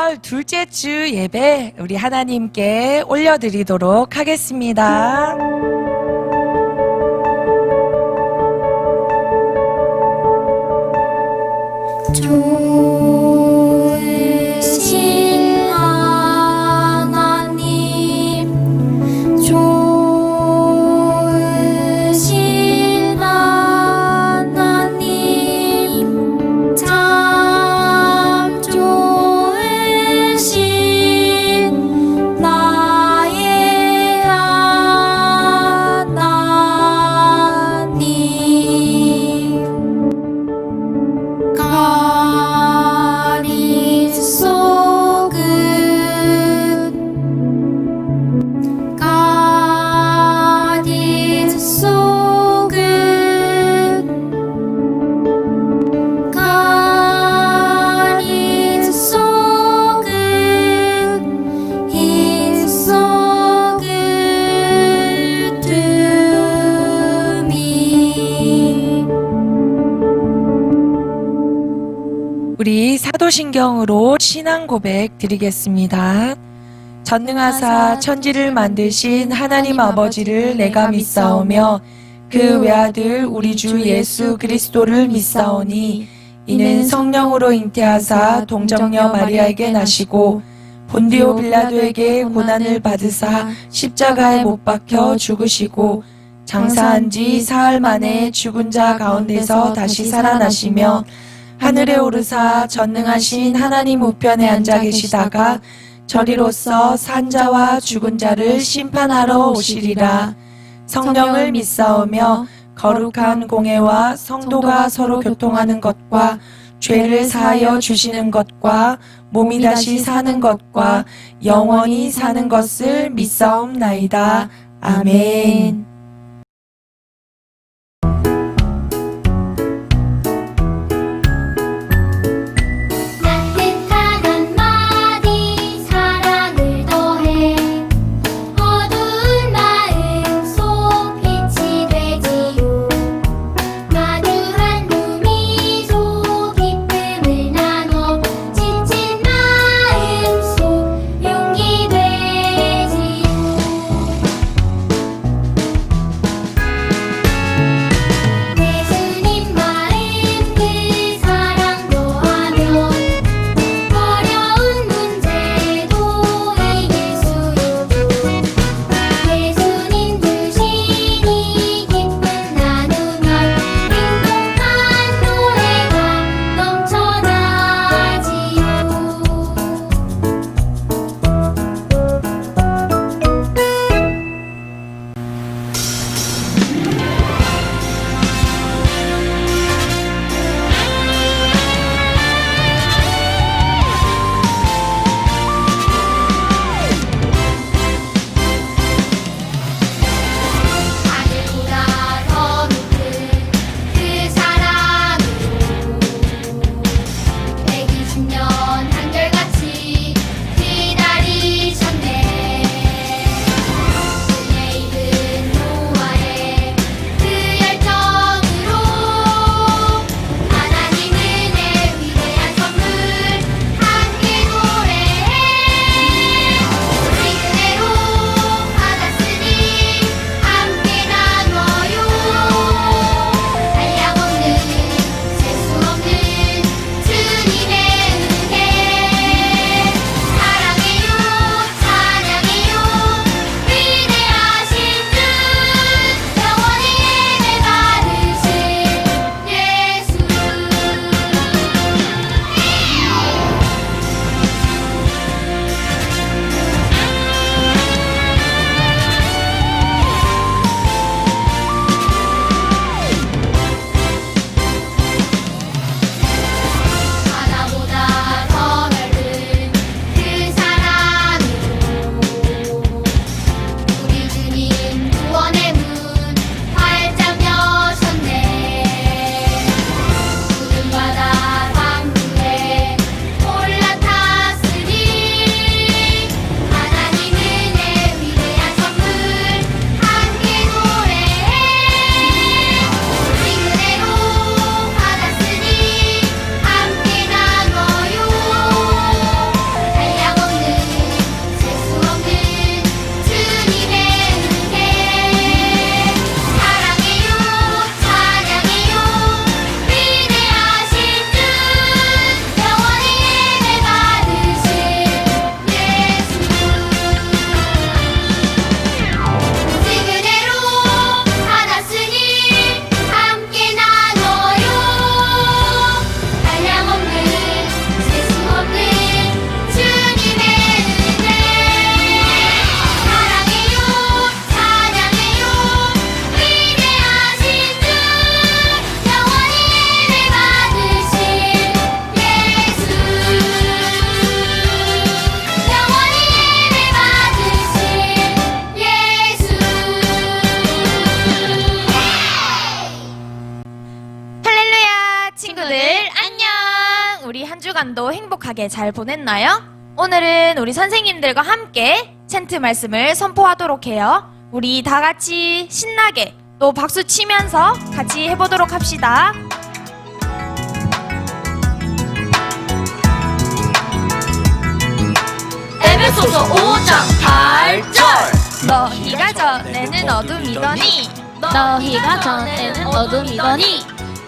12월 둘째 주 예배 우리 하나님께 올려드리도록 하겠습니다. 좋으신 하나님, 좋으신 하나님, 참 좋으신 나의 하나님. God is so good. God is so good. God is so good. He's so good to me. 우리 사도신경으로 신앙 고백 드리겠습니다. 전능하사 천지를 만드신 하나님 아버지를 내가 믿사오며 그 외아들 우리 주 예수 그리스도를 믿사오니 이는 성령으로 잉태하사 동정녀 마리아에게 나시고 본디오 빌라도에게 고난을 받으사 십자가에 못 박혀 죽으시고 장사한 지 사흘 만에 죽은 자 가운데서 다시 살아나시며 하늘에 오르사 전능하신 하나님 우편에 앉아 계시다가 저리로서 산자와 죽은 자를 심판하러 오시리라. 성령을 믿사오며 거룩한 공회와 성도가 서로 교통하는 것과 죄를 사하여 주시는 것과 몸이 다시 사는 것과 영원히 사는 것을 믿사옵나이다. 아멘. 따뜻한 한마디 사랑을 더해 어두운 마음 속 빛이 되지요. 마주한 두 미소 기쁨을 나눠 지친 마음 속 용기 되지요. 주간도 행복하게 잘 보냈나요? 오늘은 우리 선생님들과 함께 챈트 말씀을 선포하도록 해요. 우리 다 같이 신나게 또 박수 치면서 같이 해보도록 합시다. 에베소서 5장 8절 너희가 전에는 어둠이더니 너희가 전에는 어둠이더니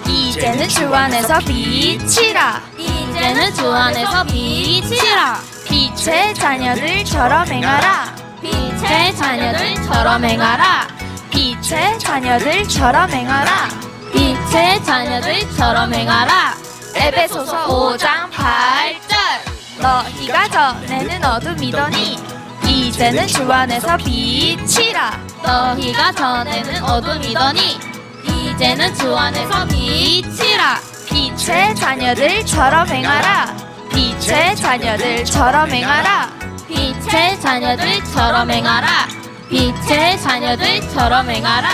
이제는 주 안에서 빛이라. 이제는 주 안에서 빛이라. 빛의 자녀들처럼 행하라. 빛의 자녀들처럼 행하라. 빛의 자녀들처럼 행하라. 빛의 자녀들처럼 행하라. 에베소서 5장 8절 너희가 전에는 어둠이더니 이제는 주 안에서 빛이라. 너희가 전에는 어둠이더니 이제는 주 안에서 빛이라. 빛의 자녀들처럼 행하라. 빛의 자녀들처럼 행하라. 빛의 자녀들처럼 행하라. 빛의 자녀들처럼 행하라.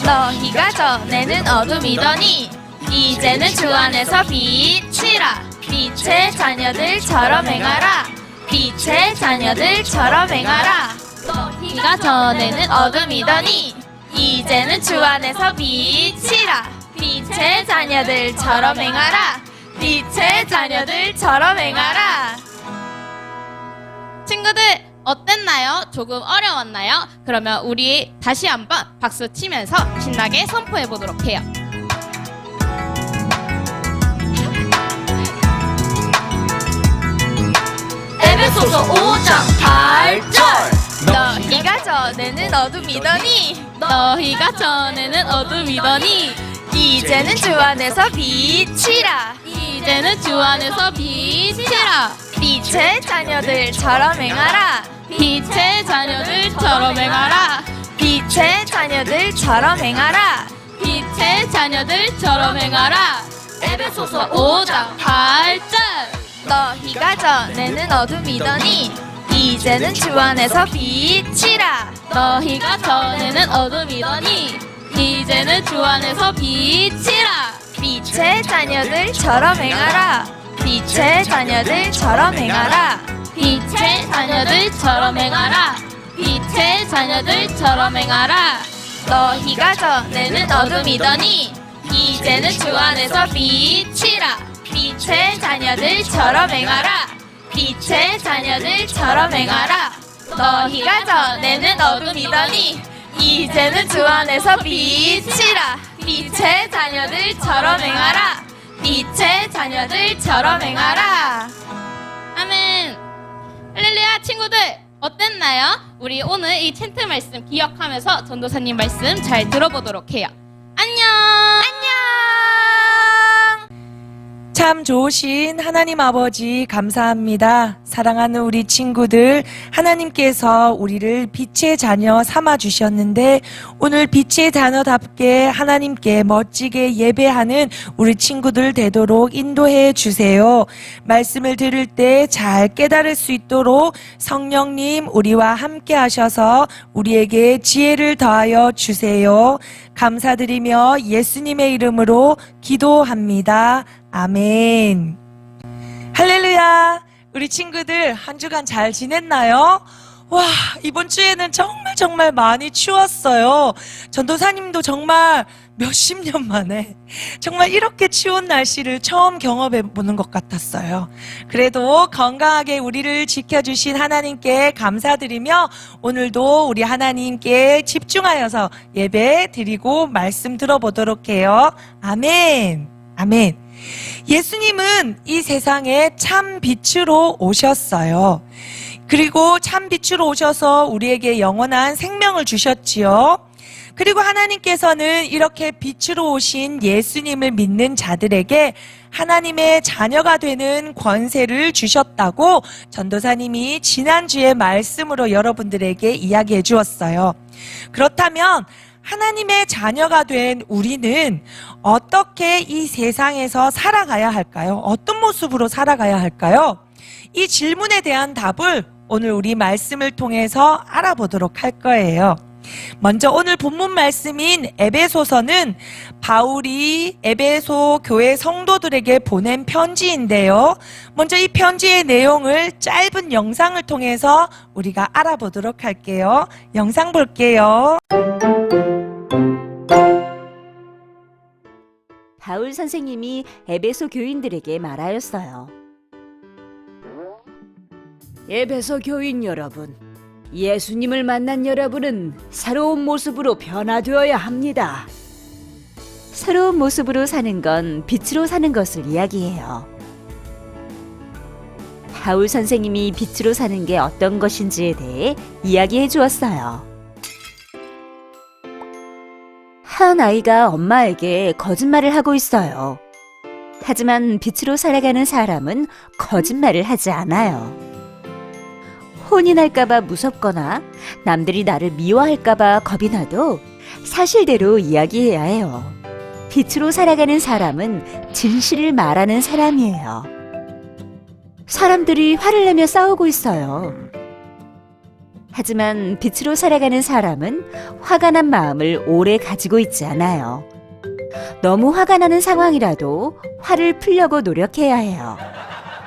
너희가 전에는 어둠이더니 이제는 주 안에서 빛이라. 빛의 자녀들처럼 행하라. 빛의 자녀들처럼 행하라. 너희가 전에는 어둠이더니 이제는 주 안에서 빛이라. 빛의 자녀들처럼 행하라. 빛의 자녀들처럼 행하라. 친구들 어땠나요? 조금 어려웠나요? 그러면 우리 다시 한번 박수 치면서 신나게 선포해 보도록 해요. 에베소서 5장 8절 너희가 전에는 어둠이더니 너희가 전에는 어둠이더니 이제는 주 안에서 빛이라. 이제는 주 안에서 빛이라. 빛의 자녀들처럼 행하라. 빛의 자녀들처럼 행하라. 빛의 자녀들처럼 행하라. 빛의 자녀들처럼 행하라. 에베소서 5장 8절 너희가 전에는 어둠이더니 이제는 주 안에서 빛이라. 너희가 전에는 어둠이더니 이제는 주 안에서 빛이라. 빛의 자녀들처럼 행하라. 빛의 자녀들처럼 행하라. 빛의 자녀들처럼 행하라. 빛의 자녀들처럼 행하라. 너희가 전에는 어둠이더니 이제는 주 안에서 빛이라. 빛의 자녀들처럼 행하라. 빛의 자녀들처럼 행하라. 너희가 전에는 어둠이더니 이제는 주 안에서 빛이라. 빛의 자녀들처럼 행하라. 빛의 자녀들처럼 행하라. 아멘. 할렐루야. 친구들 어땠나요? 우리 오늘 이 챈트 말씀 기억하면서 전도사님 말씀 잘 들어보도록 해요. 안녕. 안녕. 참 좋으신 하나님 아버지 감사합니다. 사랑하는 우리 친구들, 하나님께서 우리를 빛의 자녀 삼아 주셨는데 오늘 빛의 자녀답게 하나님께 멋지게 예배하는 우리 친구들 되도록 인도해 주세요. 말씀을 들을 때 잘 깨달을 수 있도록 성령님 우리와 함께 하셔서 우리에게 지혜를 더하여 주세요. 감사드리며 예수님의 이름으로 기도합니다. 아멘. 할렐루야. 우리 친구들 한 주간 잘 지냈나요? 와, 이번 주에는 정말 많이 추웠어요. 전도사님도 정말 몇십 년 만에 정말 이렇게 추운 날씨를 처음 경험해 보는 것 같았어요. 그래도 건강하게 우리를 지켜주신 하나님께 감사드리며 오늘도 우리 하나님께 집중하여서 예배 드리고 말씀 들어보도록 해요. 아멘. 아멘. 예수님은 이 세상에 참 빛으로 오셨어요. 그리고 참 빛으로 오셔서 우리에게 영원한 생명을 주셨지요. 그리고 하나님께서는 이렇게 빛으로 오신 예수님을 믿는 자들에게 하나님의 자녀가 되는 권세를 주셨다고 전도사님이 지난주에 말씀으로 여러분들에게 이야기해 주었어요. 그렇다면 하나님의 자녀가 된 우리는 어떻게 이 세상에서 살아가야 할까요? 어떤 모습으로 살아가야 할까요? 이 질문에 대한 답을 오늘 우리 말씀을 통해서 알아보도록 할 거예요. 먼저 오늘 본문 말씀인 에베소서는 바울이 에베소 교회 성도들에게 보낸 편지인데요. 먼저 이 편지의 내용을 짧은 영상을 통해서 우리가 알아보도록 할게요. 영상 볼게요. 바울 선생님이 에베소 교인들에게 말하였어요. 에베소 교인 여러분, 예수님을 만난 여러분은 새로운 모습으로 변화되어야 합니다. 새로운 모습으로 사는 건 빛으로 사는 것을 이야기해요. 바울 선생님이 빛으로 사는 게 어떤 것인지에 대해 이야기해 주었어요. 한 아이가 엄마에게 거짓말을 하고 있어요. 하지만 빛으로 살아가는 사람은 거짓말을 하지 않아요. 혼이 날까봐 무섭거나 남들이 나를 미워할까봐 겁이 나도 사실대로 이야기해야 해요. 빛으로 살아가는 사람은 진실을 말하는 사람이에요. 사람들이 화를 내며 싸우고 있어요. 하지만 빛으로 살아가는 사람은 화가 난 마음을 오래 가지고 있지 않아요. 너무 화가 나는 상황이라도 화를 풀려고 노력해야 해요.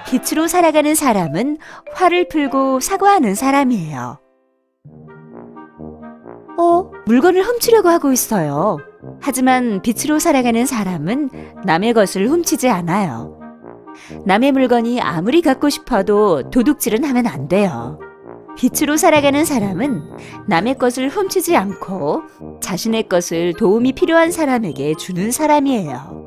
빛으로 살아가는 사람은 화를 풀고 사과하는 사람이에요. 물건을 훔치려고 하고 있어요. 하지만 빛으로 살아가는 사람은 남의 것을 훔치지 않아요. 남의 물건이 아무리 갖고 싶어도 도둑질은 하면 안 돼요. 빛으로 살아가는 사람은 남의 것을 훔치지 않고 자신의 것을 도움이 필요한 사람에게 주는 사람이에요.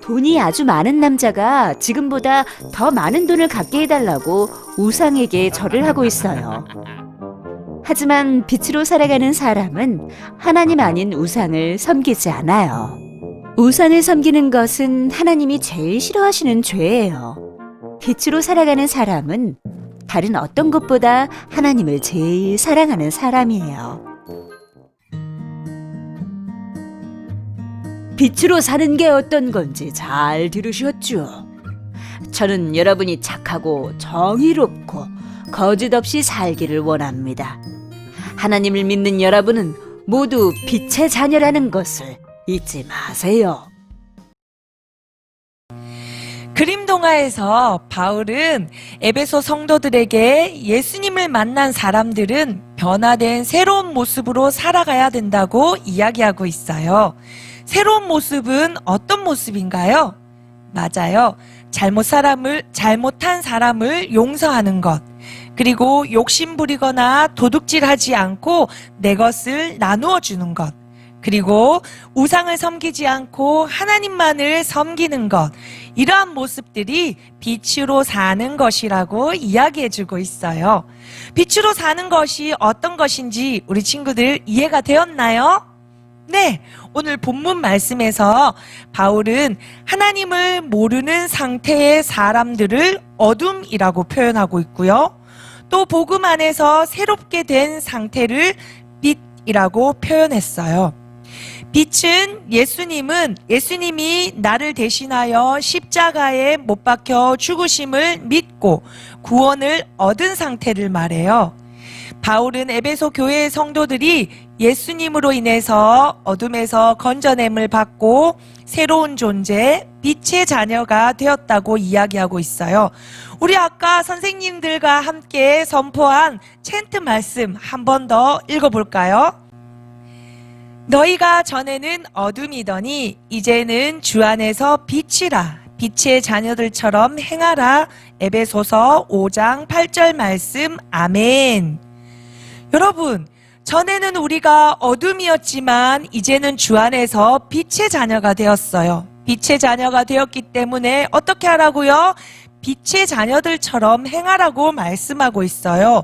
돈이 아주 많은 남자가 지금보다 더 많은 돈을 갖게 해달라고 우상에게 절을 하고 있어요. 하지만 빛으로 살아가는 사람은 하나님 아닌 우상을 섬기지 않아요. 우상을 섬기는 것은 하나님이 제일 싫어하시는 죄예요. 빛으로 살아가는 사람은 다른 어떤 것보다 하나님을 제일 사랑하는 사람이에요. 빛으로 사는 게 어떤 건지 잘 들으셨죠? 저는 여러분이 착하고 정의롭고 거짓 없이 살기를 원합니다. 하나님을 믿는 여러분은 모두 빛의 자녀라는 것을 잊지 마세요. 그림동화에서 바울은 에베소 성도들에게 예수님을 만난 사람들은 변화된 새로운 모습으로 살아가야 된다고 이야기하고 있어요. 새로운 모습은 어떤 모습인가요? 맞아요. 잘못한 사람을 용서하는 것. 그리고 욕심부리거나 도둑질하지 않고 내 것을 나누어 주는 것. 그리고 우상을 섬기지 않고 하나님만을 섬기는 것. 이러한 모습들이 빛으로 사는 것이라고 이야기해주고 있어요. 빛으로 사는 것이 어떤 것인지 우리 친구들 이해가 되었나요? 네, 오늘 본문 말씀에서 바울은 하나님을 모르는 상태의 사람들을 어둠이라고 표현하고 있고요. 또 복음 안에서 새롭게 된 상태를 빛이라고 표현했어요. 빛은 예수님이 나를 대신하여 십자가에 못 박혀 죽으심을 믿고 구원을 얻은 상태를 말해요. 바울은 에베소 교회의 성도들이 예수님으로 인해서 어둠에서 건져냄을 받고 새로운 존재, 빛의 자녀가 되었다고 이야기하고 있어요. 우리 아까 선생님들과 함께 선포한 챈트 말씀 한 번 더 읽어볼까요? 너희가 전에는 어둠이더니 이제는 주 안에서 빛이라. 빛의 자녀들처럼 행하라. 에베소서 5장 8절 말씀. 아멘. 여러분, 전에는 우리가 어둠이었지만 이제는 주 안에서 빛의 자녀가 되었어요. 빛의 자녀가 되었기 때문에 어떻게 하라고요? 빛의 자녀들처럼 행하라고 말씀하고 있어요.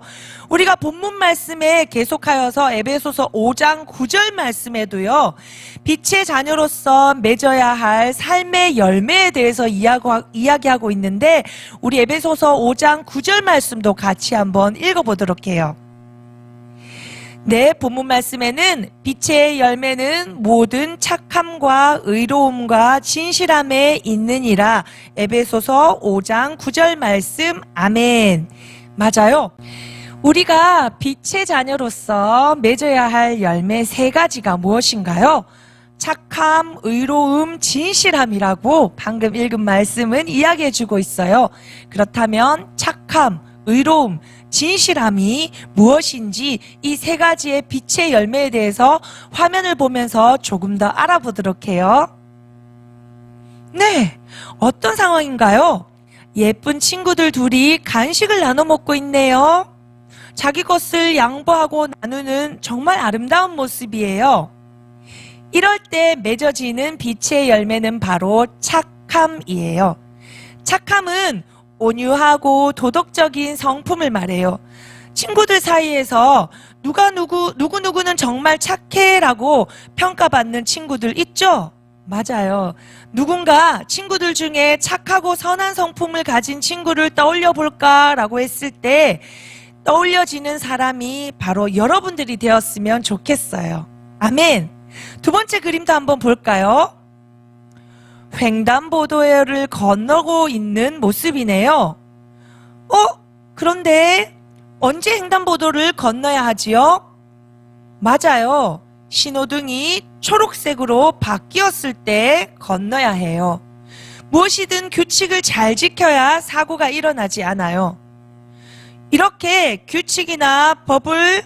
우리가 본문 말씀에 계속하여서 에베소서 5장 9절 말씀에도요, 빛의 자녀로서 맺어야 할 삶의 열매에 대해서 이야기하고 있는데, 우리 에베소서 5장 9절 말씀도 같이 한번 읽어보도록 해요. 네, 본문 말씀에는 빛의 열매는 모든 착함과 의로움과 진실함에 있느니라. 에베소서 5장 9절 말씀. 아멘. 맞아요. 우리가 빛의 자녀로서 맺어야 할 열매 3가지가 무엇인가요? 착함, 의로움, 진실함이라고 방금 읽은 말씀은 이야기해주고 있어요. 그렇다면 착함, 의로움, 진실함이 무엇인지 이 3가지의 빛의 열매에 대해서 화면을 보면서 조금 더 알아보도록 해요. 네, 어떤 상황인가요? 예쁜 친구들 둘이 간식을 나눠 먹고 있네요. 자기 것을 양보하고 나누는 정말 아름다운 모습이에요. 이럴 때 맺어지는 빛의 열매는 바로 착함이에요. 착함은 온유하고 도덕적인 성품을 말해요. 친구들 사이에서 누구누구는 정말 착해라고 평가받는 친구들 있죠? 맞아요. 누군가 친구들 중에 착하고 선한 성품을 가진 친구를 떠올려 볼까라고 했을 때 떠올려지는 사람이 바로 여러분들이 되었으면 좋겠어요. 아멘. 2번째 그림도 한번 볼까요? 횡단보도를 건너고 있는 모습이네요. 그런데 언제 횡단보도를 건너야 하지요? 맞아요. 신호등이 초록색으로 바뀌었을 때 건너야 해요. 무엇이든 규칙을 잘 지켜야 사고가 일어나지 않아요. 이렇게 규칙이나 법을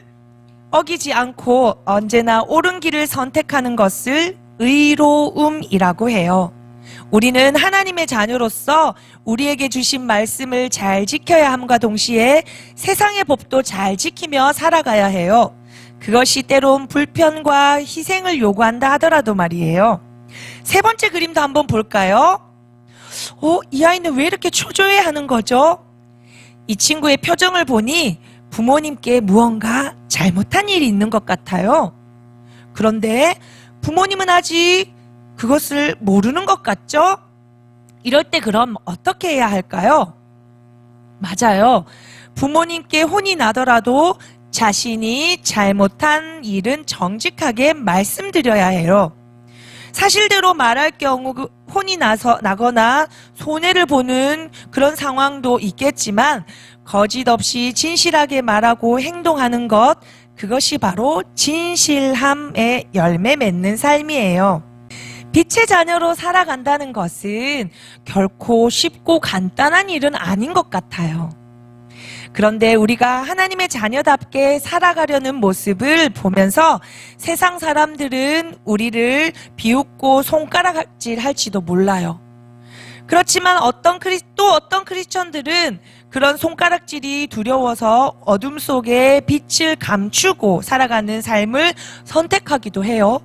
어기지 않고 언제나 옳은 길을 선택하는 것을 의로움이라고 해요. 우리는 하나님의 자녀로서 우리에게 주신 말씀을 잘 지켜야 함과 동시에 세상의 법도 잘 지키며 살아가야 해요. 그것이 때론 불편과 희생을 요구한다 하더라도 말이에요. 3번째 그림도 한번 볼까요? 이 아이는 왜 이렇게 초조해 하는 거죠? 이 친구의 표정을 보니 부모님께 무언가 잘못한 일이 있는 것 같아요. 그런데 부모님은 아직 그것을 모르는 것 같죠? 이럴 때 그럼 어떻게 해야 할까요? 맞아요. 부모님께 혼이 나더라도 자신이 잘못한 일은 정직하게 말씀드려야 해요. 사실대로 말할 경우 혼이 나거나 손해를 보는 그런 상황도 있겠지만 거짓 없이 진실하게 말하고 행동하는 것, 그것이 바로 진실함의 열매 맺는 삶이에요. 빛의 자녀로 살아간다는 것은 결코 쉽고 간단한 일은 아닌 것 같아요. 그런데 우리가 하나님의 자녀답게 살아가려는 모습을 보면서 세상 사람들은 우리를 비웃고 손가락질 할지도 몰라요. 그렇지만 어떤 크리스천들은 그런 손가락질이 두려워서 어둠 속에 빛을 감추고 살아가는 삶을 선택하기도 해요.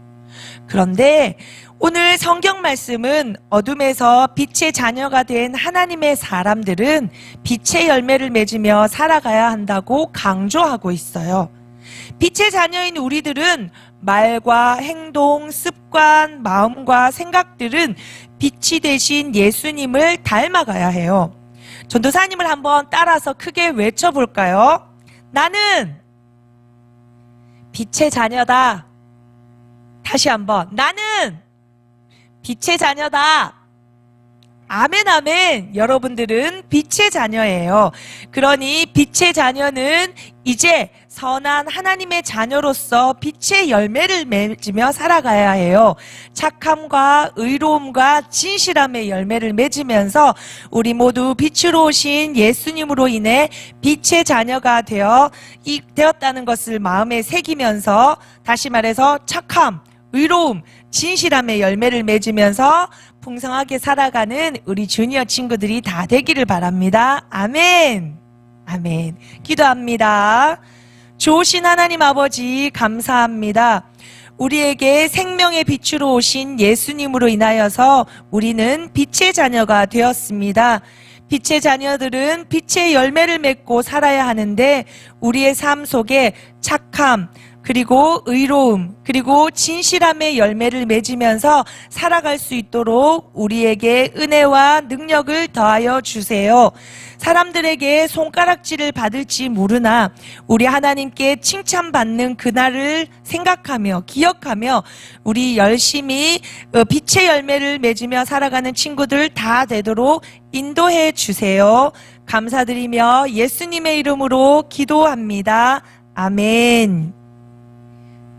그런데 오늘 성경 말씀은 어둠에서 빛의 자녀가 된 하나님의 사람들은 빛의 열매를 맺으며 살아가야 한다고 강조하고 있어요. 빛의 자녀인 우리들은 말과 행동, 습관, 마음과 생각들은 빛이 되신 예수님을 닮아가야 해요. 전도사님을 한번 따라서 크게 외쳐볼까요? 나는 빛의 자녀다. 다시 한번. 나는 빛의 자녀다. 아멘, 아멘. 여러분들은 빛의 자녀예요. 그러니 빛의 자녀는 이제 선한 하나님의 자녀로서 빛의 열매를 맺으며 살아가야 해요. 착함과 의로움과 진실함의 열매를 맺으면서 우리 모두 빛으로 오신 예수님으로 인해 빛의 자녀가 되었다는 것을 마음에 새기면서 다시 말해서 착함, 의로움, 진실함의 열매를 맺으면서 풍성하게 살아가는 우리 주니어 친구들이 다 되기를 바랍니다. 아멘. 아멘. 기도합니다. 좋으신 하나님 아버지 감사합니다. 우리에게 생명의 빛으로 오신 예수님으로 인하여서 우리는 빛의 자녀가 되었습니다. 빛의 자녀들은 빛의 열매를 맺고 살아야 하는데 우리의 삶 속에 착함, 그리고 의로움, 그리고 진실함의 열매를 맺으면서 살아갈 수 있도록 우리에게 은혜와 능력을 더하여 주세요. 사람들에게 손가락질을 받을지 모르나 우리 하나님께 칭찬받는 그날을 생각하며 기억하며 우리 열심히 빛의 열매를 맺으며 살아가는 친구들 다 되도록 인도해 주세요. 감사드리며 예수님의 이름으로 기도합니다. 아멘.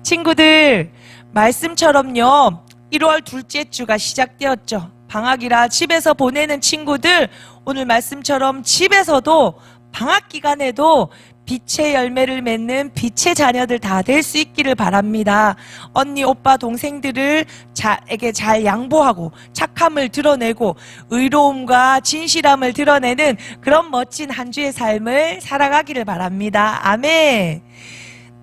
친구들, 말씀처럼요, 1월 둘째 주가 시작되었죠. 방학이라 집에서 보내는 친구들, 오늘 말씀처럼 집에서도 방학 기간에도 빛의 열매를 맺는 빛의 자녀들 다 될 수 있기를 바랍니다. 언니, 오빠, 동생들에게 잘 양보하고 착함을 드러내고 의로움과 진실함을 드러내는 그런 멋진 한 주의 삶을 살아가기를 바랍니다. 아멘.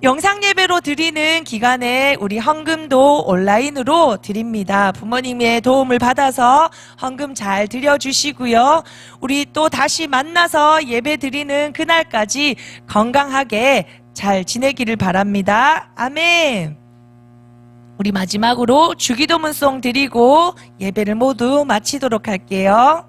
영상 예배로 드리는 기간에 우리 헌금도 온라인으로 드립니다. 부모님의 도움을 받아서 헌금 잘 드려주시고요. 우리 또 다시 만나서 예배 드리는 그날까지 건강하게 잘 지내기를 바랍니다. 아멘. 우리 마지막으로 주기도문송 드리고 예배를 모두 마치도록 할게요.